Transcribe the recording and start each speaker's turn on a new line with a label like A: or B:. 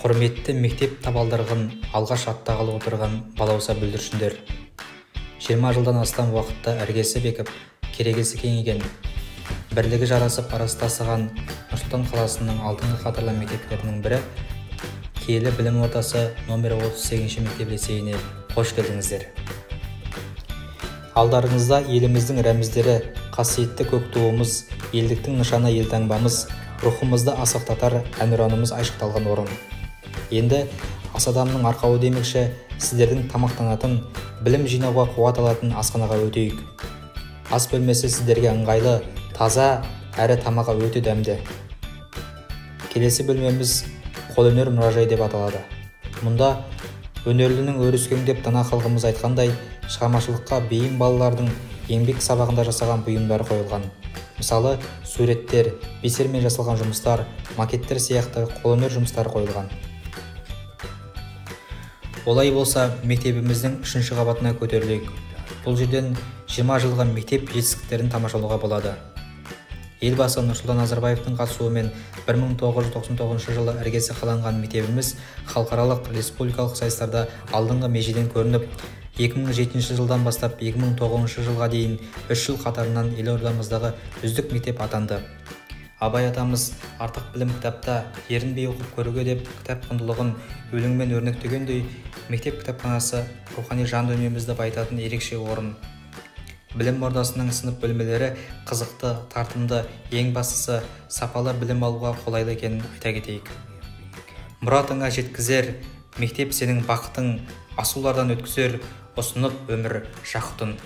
A: Құрметті мектеп табалдырығын алғаш аттағалы отырған балауса бүлдіршіндер. 20 жылдан астам уақытта іргесі бекіп, керегесі кеңейген, бірлігі жарасып арасы тасыған Нұр Сұлтан қаласының алдыңғы қатарлы мектептерінің бірі Киелі білім ордасы номер 38 мектеп лицейіне қош келдіңіздер. Алдарыңызда еліміздің рәміздері, қасиетті көк туымыз, елдіктің нышаны елтаңбамыз, рухымызды асықтатар әнұранымыз айшықталған орын. Енді ас адамның арқауы демекші, сіздердің тамақтанатын, білім жинауға қуат алатын асханаға өтейік. Ас бөлмесі сіздерге ыңғайлы, таза әрі тамағы өте дәмді. Келесі бөлмеміз қолөнер мұражай деп аталады. Мұнда өнерлінің өріскең деп дана халқымыз айтқандай, шығармашылыққа бейім балалардың еңбек сабағында жасаған бұйымдары қойылған. Мысалы, суреттер, бисермен жасалған жұмыстар, макеттер сияқты қолөнер жұмыстары қойылған. Олай болса, мектебіміздің 3-ші қабатына көтерілейік. Бұл жерден 20 жылғы мектеп жетістіктерін тамашалауға болады. Елбасы Нұрсұлтан Назарбаевтың қатысуымен 1999 жылы іргесі қаланған мектебіміз халықаралық республикалық сайыстарда алдыңғы межеден көрініп, 2007 жылдан бастап 2009 жылға дейін 3 жыл қатарынан елордамыздағы үздік мектеп атанды. Абай атамыз артық білім кітапта, ерінбей оқып көруге деп кітап құндылығын өлеңмен өрнектегендей, мектеп кітапханасы рухани жан дүниемізді байытатын ерекше орын. Білім ордасының сынып бөлмелері қызықты, тартымды, ең бастысы сапалы білім алуға қолайлы екенін айта кетейік. Мұратыңа жеткізер, мектеп сенің бақытың, асулардан өткізер, ұсынып өмір жақұтын.